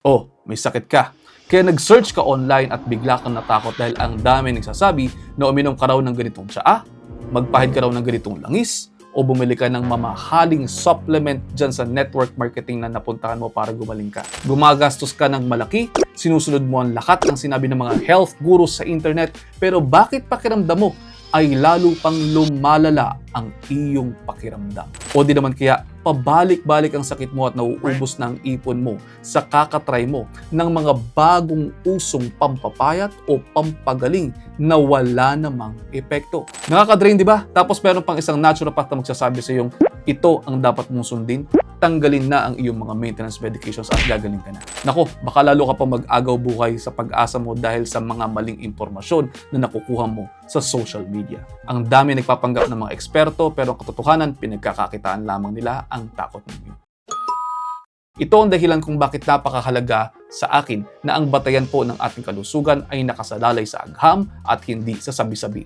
Oh, may sakit ka. Kaya nag-search ka online at bigla kang natakot dahil ang dami nagsasabi na uminom ka raw ng ganitong tsaa, magpahid ka raw ng ganitong langis, o bumili ka ng mamahaling supplement dyan sa network marketing na napuntahan mo para gumaling ka. Gumagastos ka ng malaki, sinusunod mo ang lahat ng sinabi ng mga health gurus sa internet, pero bakit pakiramdam mo ay lalo pang lumalala ang iyong pakiramdam? O di naman kaya pabalik-balik ang sakit mo at nauubos na ang ipon mo sa kakatry mo ng mga bagong usong pampapayat o pampagaling na wala namang epekto. Nakaka-drain, di ba? Tapos meron pang isang naturopath na magsasabi sa iyong ito ang dapat mong sundin. Tanggalin na ang iyong mga maintenance medications at gagaling ka na. Nako, baka lalo ka pa mag-agaw buhay sa pag-asa mo dahil sa mga maling impormasyon na nakukuha mo sa social media. Ang dami nagpapanggap ng mga eksperto pero ang katotohanan, pinagkakakitaan lamang nila ang takot ninyo. Ito ang dahilan kung bakit napakahalaga sa akin na ang batayan po ng ating kalusugan ay nakasalalay sa agham at hindi sa sabi-sabi.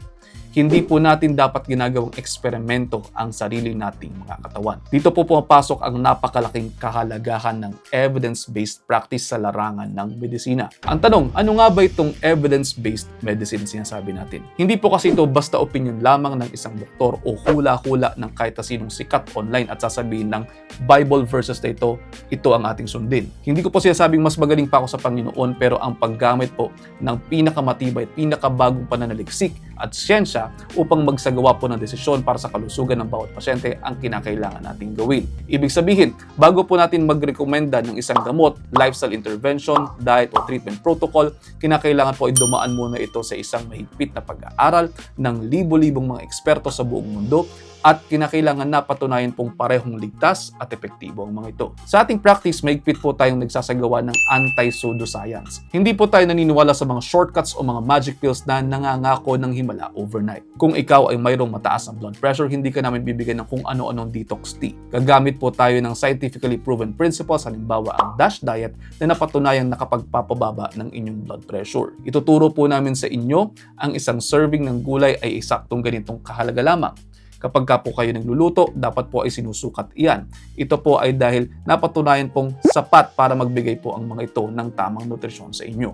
Hindi po natin dapat ginagawang eksperimento ang sarili nating mga katawan. Dito po pumapasok ang napakalaking kahalagahan ng evidence-based practice sa larangan ng medisina. Ang tanong, ano nga ba itong evidence-based medicine sinasabi natin? Hindi po kasi ito basta opinion lamang ng isang doktor o hula-hula ng kahit sinong sikat online at sasabihin ng Bible verses na ito ang ating sundin. Hindi ko po sinasabing mas magaling pa ako sa Panginoon, pero ang paggamit po ng pinakamatibay at pinakabagong pananaliksik at siyensya upang magsagawa po ng desisyon para sa kalusugan ng bawat pasyente ang kinakailangan nating gawin. Ibig sabihin, bago po natin magrekomenda ng isang gamot, lifestyle intervention, diet o treatment protocol, kinakailangan po ay dumaan muna ito sa isang mahigpit na pag-aaral ng libo-libong mga eksperto sa buong mundo at kinakailangan na patunayan pong parehong ligtas at epektibo ang mga ito. Sa ating practice, mahigpit po tayong nagsasagawa ng anti-pseudoscience. Hindi po tayo naniniwala sa mga shortcuts o mga magic pills na nangangako ng himala overnight. Kung ikaw ay mayroong mataas na blood pressure, hindi ka namin bibigyan ng kung ano-anong detox tea. Gagamit po tayo ng scientifically proven principles, halimbawa ang DASH diet na napatunayang nakapagpapababa ng inyong blood pressure. Ituturo po namin sa inyo ang isang serving ng gulay ay eksaktong ganitong kahalaga lamang. Kapag ka po kayo nagluluto, dapat po ay sinusukat iyan. Ito po ay dahil napatunayan pong sapat para magbigay po ang mga ito ng tamang nutrisyon sa inyo.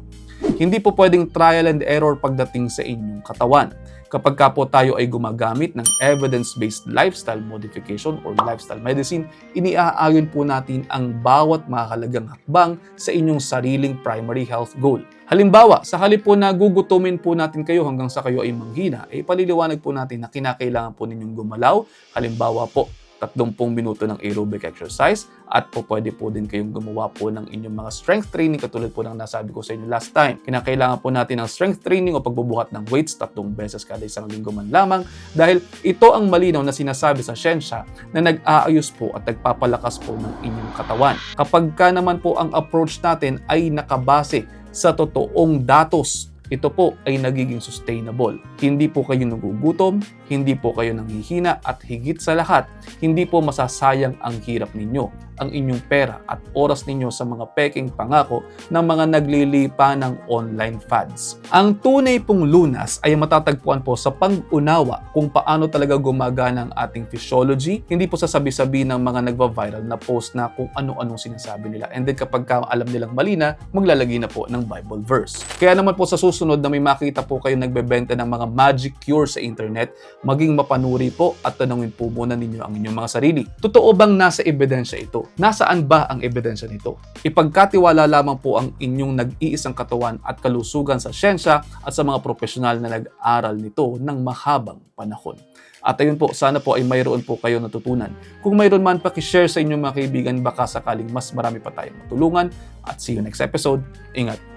Hindi po pwedeng trial and error pagdating sa inyong katawan. Kapag ka po tayo ay gumagamit ng evidence-based lifestyle modification or lifestyle medicine, iniaayon po natin ang bawat mahalagang hakbang sa inyong sariling primary health goal. Halimbawa, sa halip po na gugutumin po natin kayo hanggang sa kayo ay manghina, paliliwanag po natin na kinakailangan po ninyong gumalaw. Halimbawa po, 30 minuto ng aerobic exercise at po pwede po din kayong gumawa po ng inyong mga strength training katulad po ng nasabi ko sa inyo last time. Kinakailangan po natin ng strength training o pagbubuhat ng weights 3 beses kada isang linggo man lamang dahil ito ang malinaw na sinasabi sa siyensya na nag-aayos po at nagpapalakas po ng inyong katawan. Kapag ka naman po ang approach natin ay nakabase sa totoong datos, ito po ay nagiging sustainable. Hindi po kayo nagugutom, hindi po kayo nanghihina at higit sa lahat, hindi po masasayang ang hirap ninyo, ang inyong pera at oras ninyo sa mga peking pangako ng mga naglilipa ng online fads. Ang tunay pong lunas ay matatagpuan po sa pag-unawa kung paano talaga gumagana ang ating physiology, hindi po sasabi-sabi ng mga nagva-viral na post na kung ano-anong sinasabi nila. And then kapag alam nilang mali na, maglalagay na po ng Bible verse. Kaya naman po sa susunod na may makita po kayo nagbebenta ng mga magic cure sa internet, maging mapanuri po at tanungin po muna ninyo ang inyong mga sarili. Totoo bang nasa ebidensya ito? Nasaan ba ang ebidensya nito? Ipagkatiwala lamang po ang inyong nag-iisang katawan at kalusugan sa siyensya at sa mga profesional na nag-aral nito ng mahabang panahon. At ayun po, sana po ay mayroon po kayo natutunan. Kung mayroon man, pakishare sa inyong mga kaibigan, baka sakaling mas marami pa tayong matulungan. At see you next episode. Ingat!